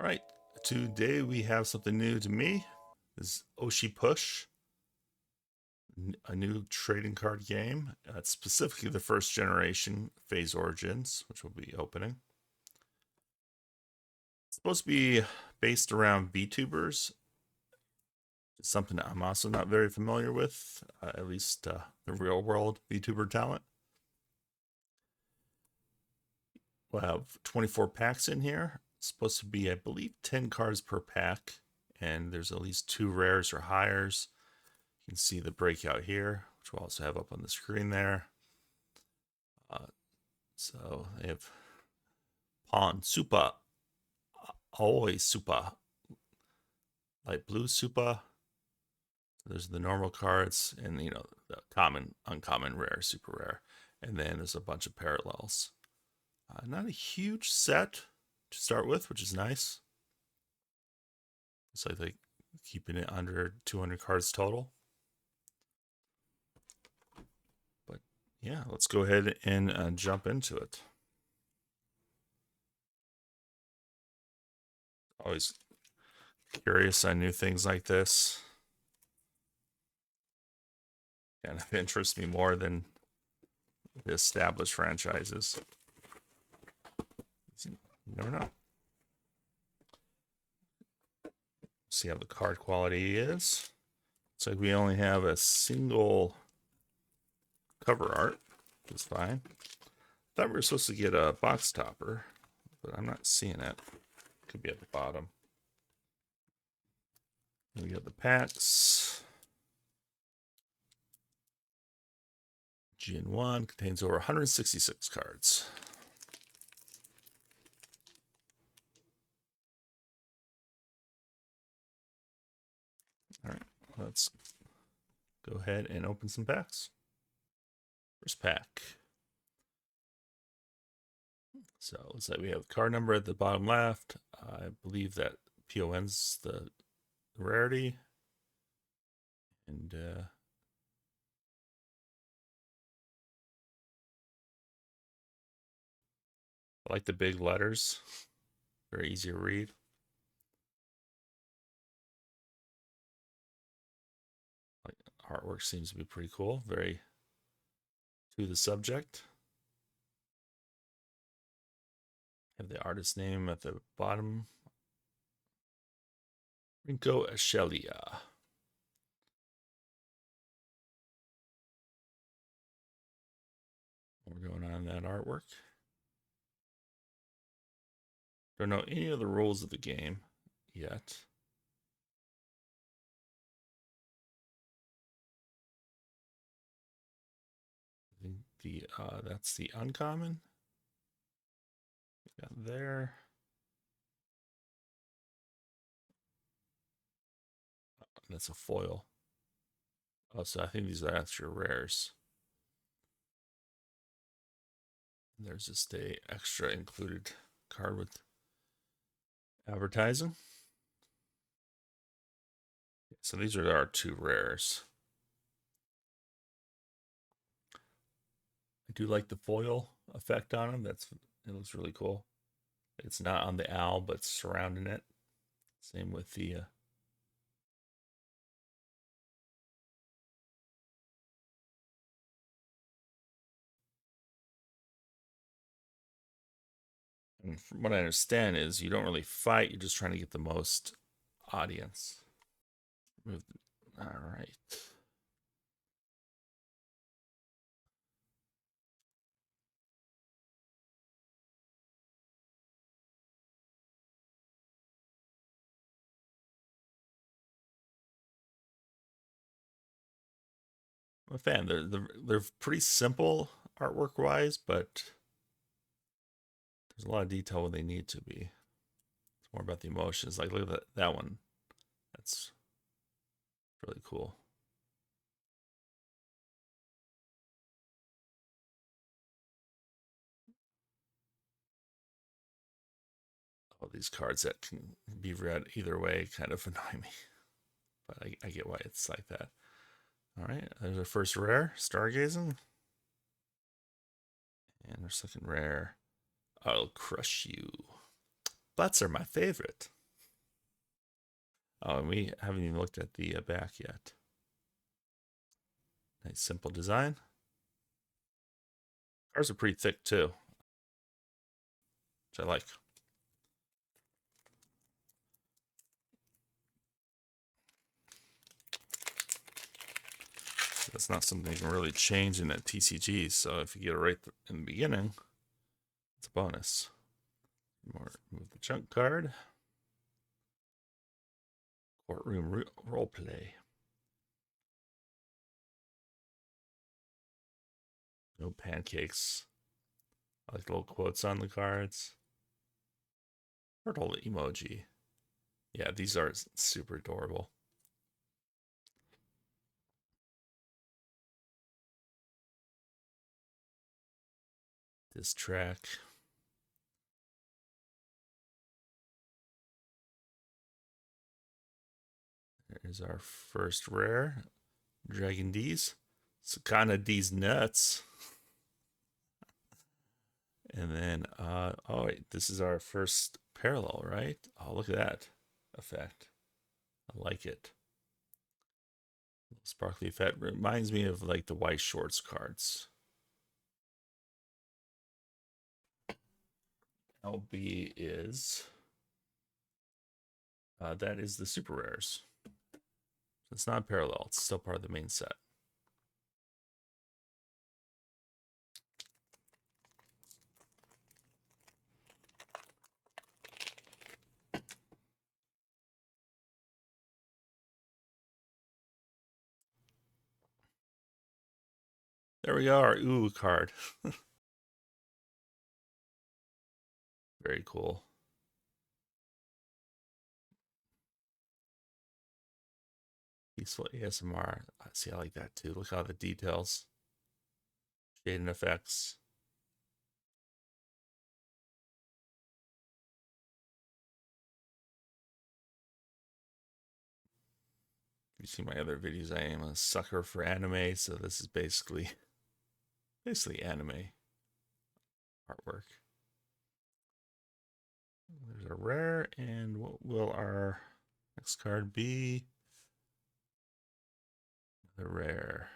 All right, today we have something new to me. This is Oshi Push, a new trading card game. It's specifically the first generation Phase Origins, which we'll be opening. It's supposed to be based around Vtubers. It's something that I'm also not very familiar with, at least the real world VTuber talent. We'll have 24 packs in here. It's supposed to be, I believe, 10 cards per pack, and there's at least 2 rares or higher. You can see the breakout here, which we'll also have up on the screen there. So they have Pawn Super, Aoi Super, Light Blue Super. There's the normal cards, and the common, uncommon, rare, super rare, and then there's a bunch of parallels. Not a huge set to start with, which is nice. It's like they keeping it under 200 cards total. But yeah, let's go ahead and jump into it. Always curious on new things like this. Kind of interests me more than the established franchises. You never know. See how the card quality is. Looks like we only have a single cover art, which is fine. Thought we were supposed to get a box topper, but I'm not seeing it. Could be at the bottom. We got the packs. Gen 1 contains over 166 cards. All right, let's go ahead and open some packs. First pack. So it looks like we have the card number at the bottom left. I believe that PON's the rarity. And I like the big letters. Very easy to read. Artwork seems to be pretty cool. Very to the subject. Have the artist name at the bottom. Rinko Ashelia. We're going on that artwork. Don't know any of the rules of the game yet. I think that's the uncommon. Got there. That's a foil. Oh, so I think these are extra rares. There's just a extra included card with advertising. So these are our 2 rares. I do like the foil effect on them. It looks really cool. It's not on the owl, but surrounding it. Same with the and from what I understand is you don't really fight, you're just trying to get the most audience. All right. I'm a fan. They're pretty simple artwork wise, but there's a lot of detail when they need to be. It's more about the emotions. Like look at that one. That's really cool. All these cards that can be read either way kind of annoy me, but I get why it's like that. All right, there's our first rare, Stargazing. And our second rare, I'll Crush You. butts are my favorite. Oh, and we haven't even looked at the back yet. Nice simple design. Cars are pretty thick too, which I like. That's not something you can really change in that TCG, so if you get it right in the beginning, it's a bonus. Move the junk card. Courtroom roleplay. No pancakes. I like the little quotes on the cards. Turtle emoji. Yeah, these are super adorable. This track. There's our first rare. Dragon D's. Sakana D's nuts. And then, oh wait, this is our first parallel, right? Oh, look at that effect. I like it. Sparkly effect reminds me of like the White Shorts cards. LB is, that is the super rares. It's not parallel, it's still part of the main set. There we go, our ooh card. Very cool. Peaceful ASMR. See, I like that too. Look at all the details. Shading effects. If you see my other videos, I am a sucker for anime, so this is basically anime artwork. There's a rare, and what will our next card be? The rare.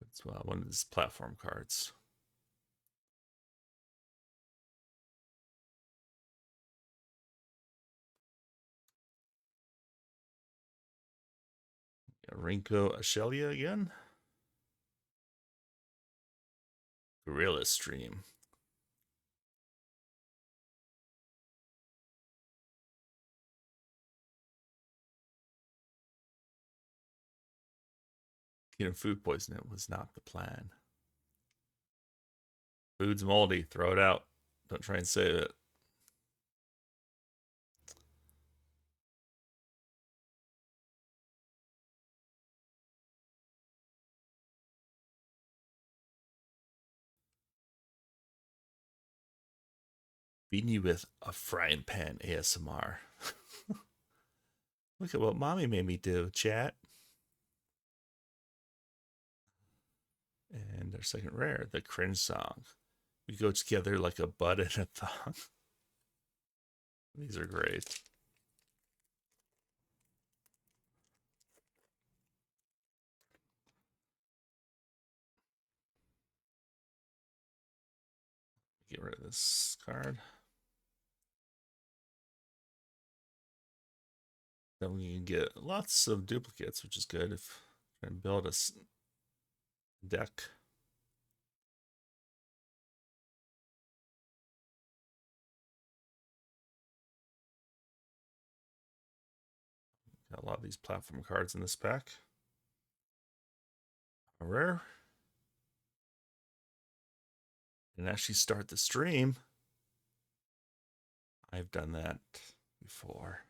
It's one of these platform cards. Rinko Ashelia again. Gorilla Stream. Getting food poisoning was not the plan. Food's moldy. Throw it out. Don't try and save it. Feeding you with a frying pan ASMR. Look at what mommy made me do, chat. And our second rare, the cringe song. We go together like a bud and a thong. These are great. Get rid of this card. Then we can get lots of duplicates, which is good if we're trying to build a deck. Got a lot of these platform cards in this pack. A rare. And actually start the stream. I've done that before.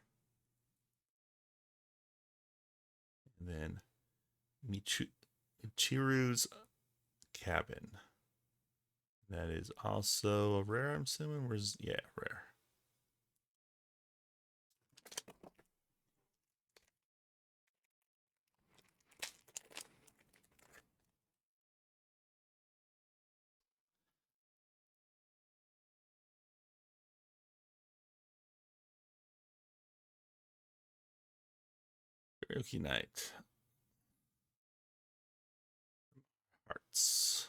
And then Michiru's Cabin. That is also a rare, I'm assuming. Yeah, rare. Karaoke night. Hearts.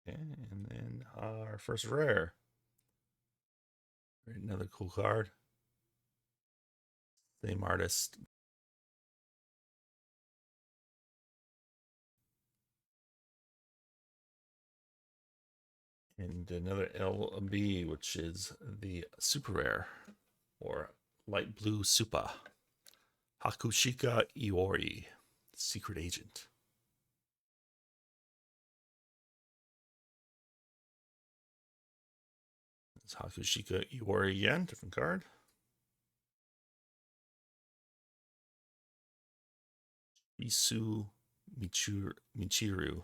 Okay, and then our first rare. Another cool card. Same artist. And another LB, which is the super rare or light blue super. Hakushika Iori, secret agent. It's Hakushika Iori again, different card. Isu Michiru.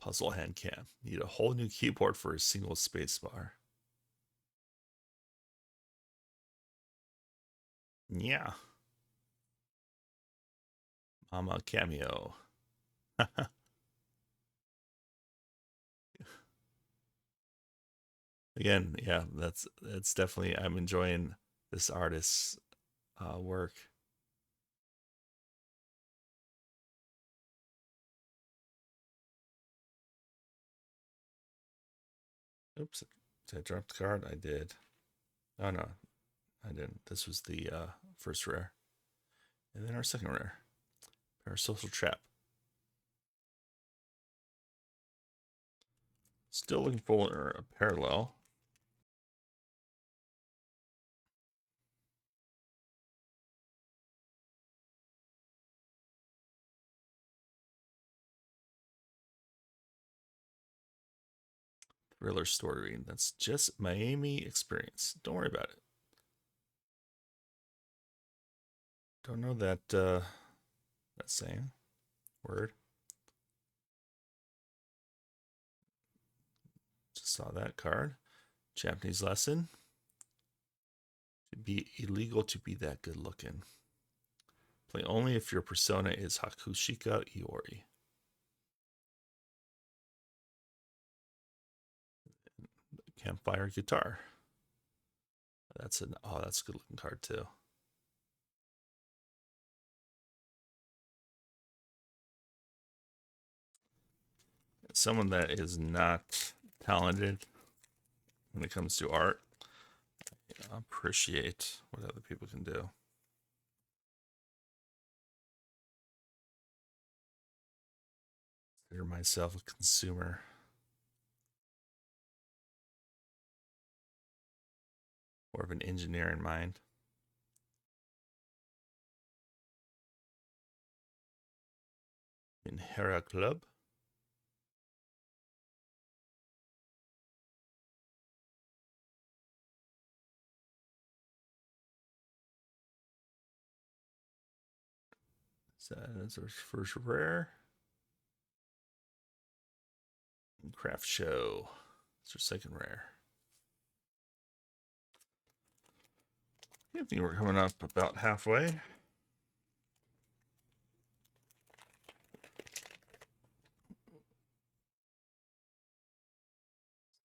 Puzzle hand cam. Need a whole new keyboard for a single spacebar. Yeah. Mama cameo. Again, yeah, that's definitely, I'm enjoying this artist's work. Oops, did I drop the card? I did. Oh no, I didn't. This was the first rare. And then our second rare. Parasocial Trap. Still looking for a parallel. Thriller story reading. That's just Miami experience. Don't worry about it. Don't know that that saying word. Just saw that card. Japanese lesson. It'd be illegal to be that good looking. Play only if your persona is Hakushika Iori. Campfire guitar. That's a good looking card too. Someone that is not talented when it comes to art. I appreciate what other people can do. Consider myself a consumer. More of an engineer in mind. In Hera Club. So that's our first rare. Craft Show. It's our second rare. I think we're coming up about halfway.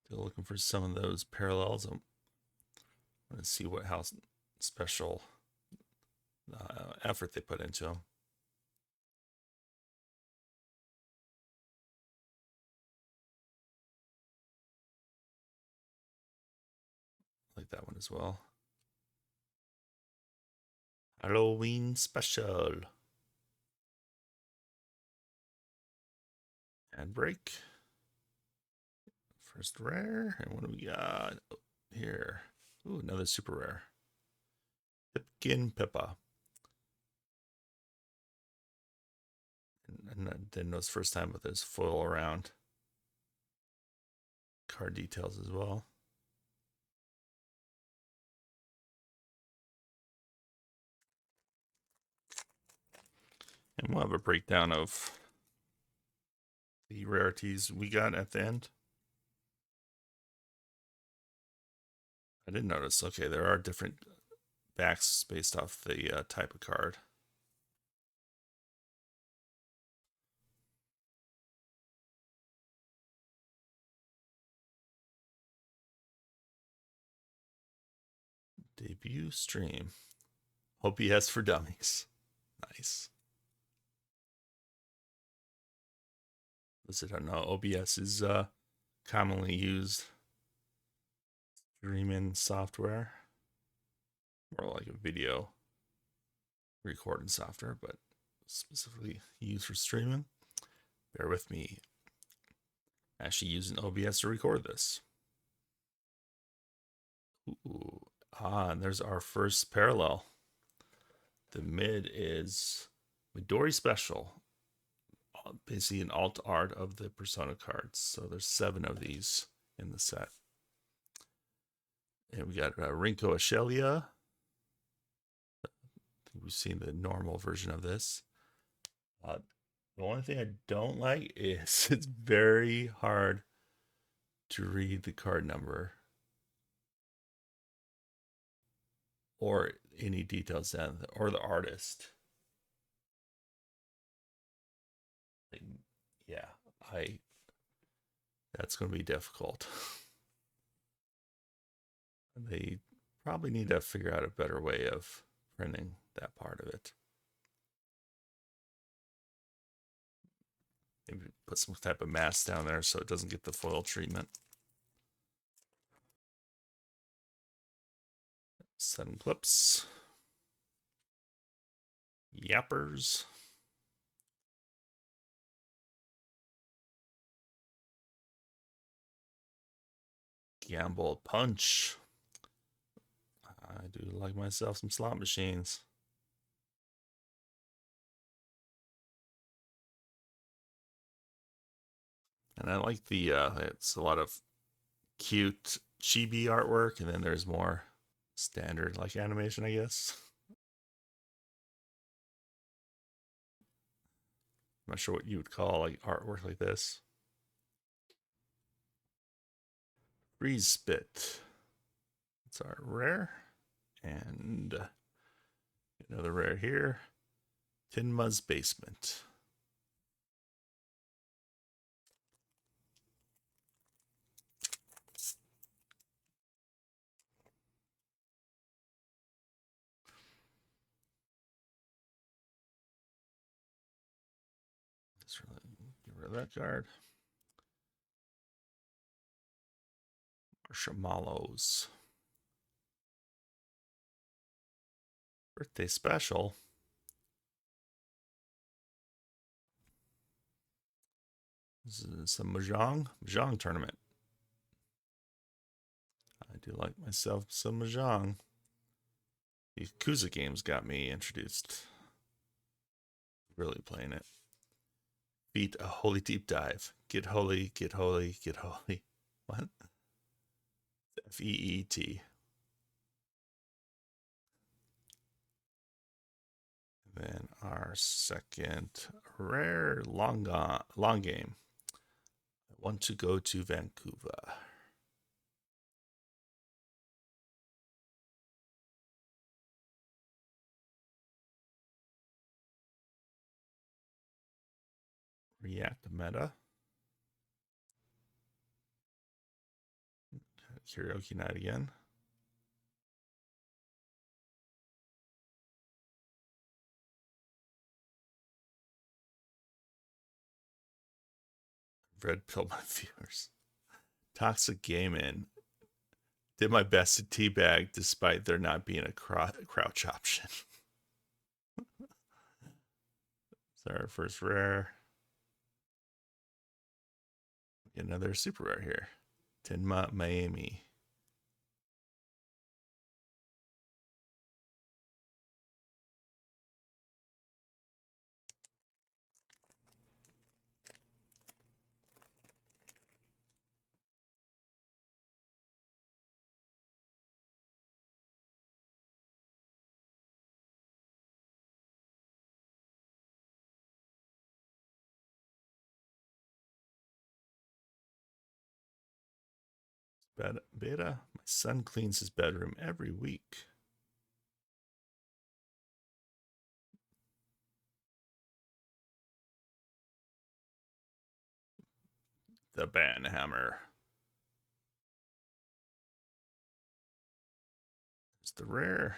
Still looking for some of those parallels. I want to see how special effort they put into them. Like that one as well. Halloween special. Ad break. First rare. And what do we got here? Ooh, another super rare. Pipkin Pippa. And I didn't know it's first time, but there's foil around. Card details as well. And we'll have a breakdown of the rarities we got at the end. I didn't notice. Okay, there are different backs based off the type of card. Debut stream. OBS for dummies. Nice. Those that don't know, OBS is commonly used streaming software, more like a video recording software, but specifically used for streaming. Bear with me. Actually using OBS to record this. Ooh. And there's our first parallel. The mid is Midori Special, basically an alt art of the Persona cards. So there's 7 of these in the set. And we got Rinko Ashelia. I think we've seen the normal version of this. The only thing I don't like is it's very hard to read the card number or any details down, or the artist. Yeah, that's going to be difficult. They probably need to figure out a better way of printing that part of it. Maybe put some type of mask down there so it doesn't get the foil treatment. 7 clips. Yappers. Gamble Punch. I do like myself some slot machines. And I like the, it's a lot of cute chibi artwork, and then there's more standard like animation, I guess. I'm not sure what you would call like artwork like this. Freeze Spit. It's our rare. And another rare here. Tinma's Basement. Let's get rid of that card. Marshmallows. Birthday Special. This is some Mahjong tournament. I do like myself some Mahjong. The Yakuza games got me introduced. Really playing it. Beat a holy deep dive. Get holy, get holy, get holy. What? FEET. Then our second rare long game. I want to go to Vancouver. React meta. Karaoke night again. Red pill my viewers. Toxic Gaming. Did my best to teabag despite there not being a crouch option. So our first rare. Another super rare here. Tenma Miami. Beta. My son cleans his bedroom every week. The Banhammer. It's the rare.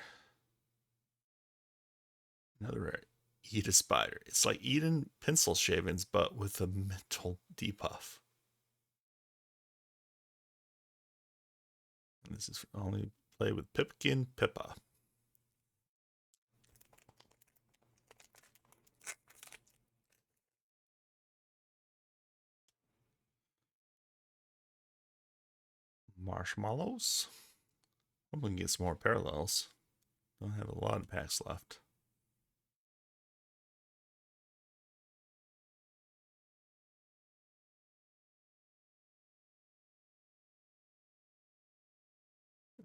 Another rare. Eat a spider. It's like eating pencil shavings, but with a mental debuff. And this is only play with Pipkin Pippa. Marshmallows. I'm gonna get some more parallels. Don't have a lot of packs left.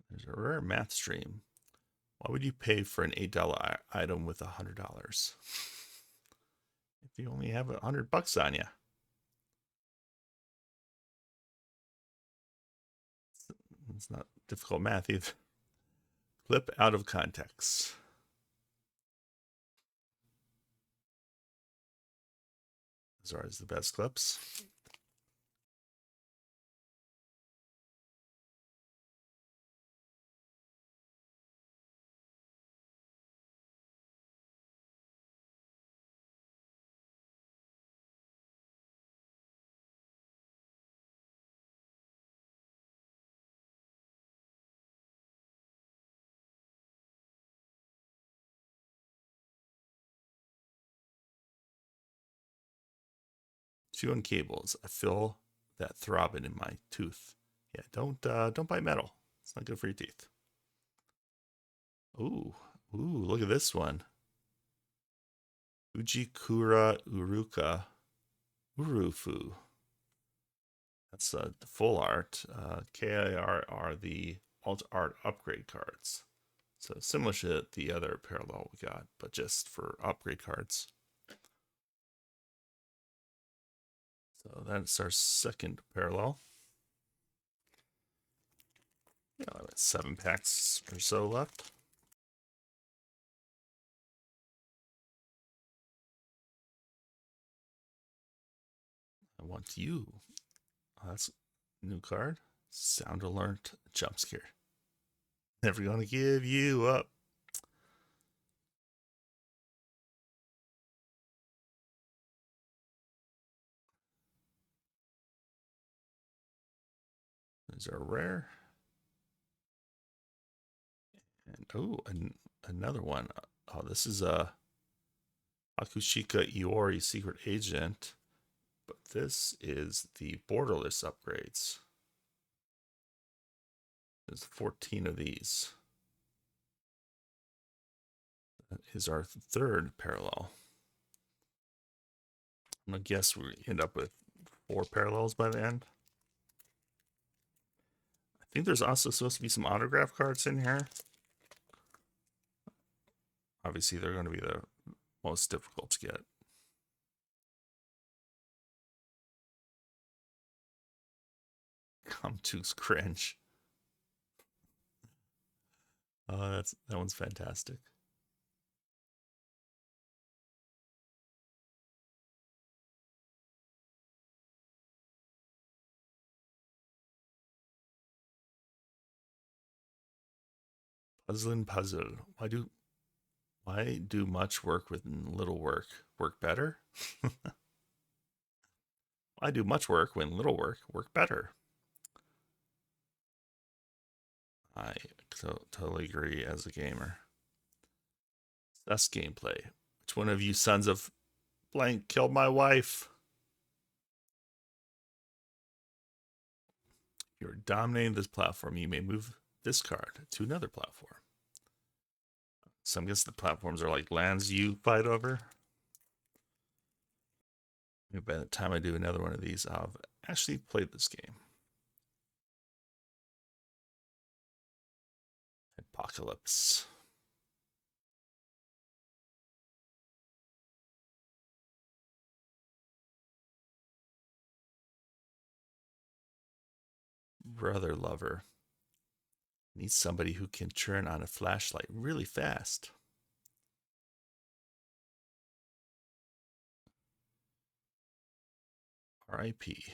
There's a rare math stream. Why would you pay for an $8 item with $100 if you only have $100 on you? It's not difficult math either. Clip out of context. Those are always the best clips. Chewing cables. I feel that throbbing in my tooth. Yeah, don't bite metal. It's not good for your teeth. Ooh, look at this one. Ujikura Uruka Urufu. That's the full art. KIR are the alt art upgrade cards. So similar to the other parallel we got, but just for upgrade cards. So that's our second parallel. Yeah, 7 packs or so left. I want you. Oh, that's a new card. Sound alert, jump scare. Never gonna give you up. These are rare. And oh, another one. Oh, this is a Akushika Iori secret agent, but this is the borderless upgrades. There's 14 of these. That is our third parallel. I'm gonna guess we end up with 4 parallels by the end. I think there's also supposed to be some autograph cards in here. Obviously, they're going to be the most difficult to get. Come to cringe. Oh, that one's fantastic. Puzzling puzzle. Why do much work with little work better? Why do much work when little work better? I totally agree as a gamer. That's gameplay. Which one of you sons of blank killed my wife? You're dominating this platform. You may move this card to another platform. So I'm guessing the platforms are like lands you fight over. Maybe by the time I do another one of these, I'll have actually played this game. Apocalypse. brother lover. Needs somebody who can turn on a flashlight really fast. R.I.P.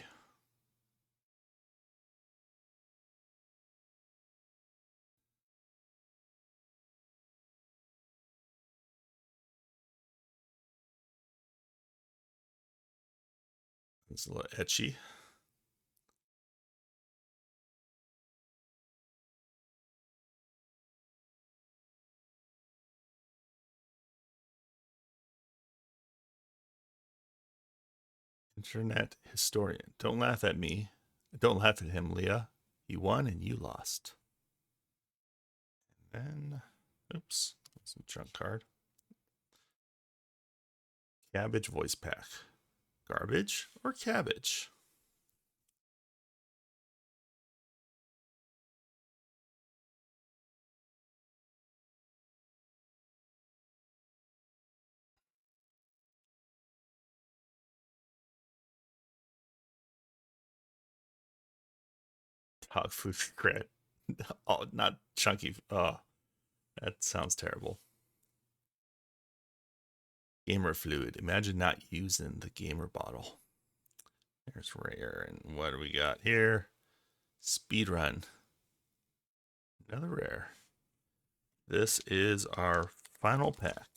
It's a little etchy. Internet historian. Don't laugh at me. Don't laugh at him, Leah. He won and you lost. And then, oops, that's a junk card. Cabbage voice pack. Garbage or cabbage? Dog food regret. Oh, not chunky. Oh, that sounds terrible. Gamer fluid. Imagine not using the gamer bottle. There's rare. And what do we got here? Speedrun. Another rare. This is our final pack.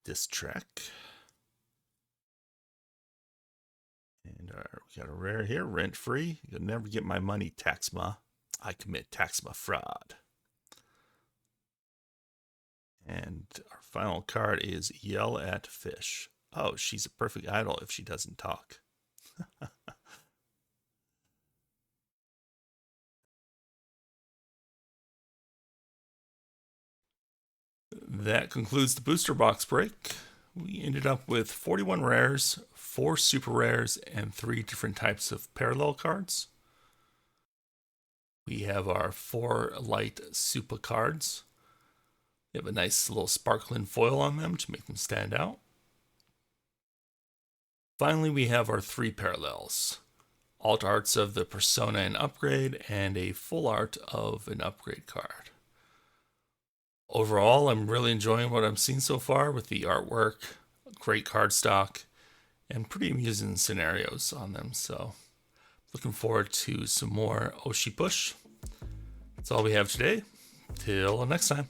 This track. And we got a rare here, rent free. You'll never get my money, Taxma. I commit Taxma fraud. And our final card is Yell at Fish. Oh, she's a perfect idol if she doesn't talk. That concludes the booster box break. We ended up with 41 rares, 4 super rares, and 3 different types of parallel cards. We have our 4 light super cards. They have a nice little sparkling foil on them to make them stand out. Finally, we have our 3 parallels. Alt arts of the Persona and Upgrade, and a full art of an upgrade card. Overall, I'm really enjoying what I'm seeing so far with the artwork, great card stock, and pretty amusing scenarios on them. So, looking forward to some more Oshi Push. That's all we have today. Till next time.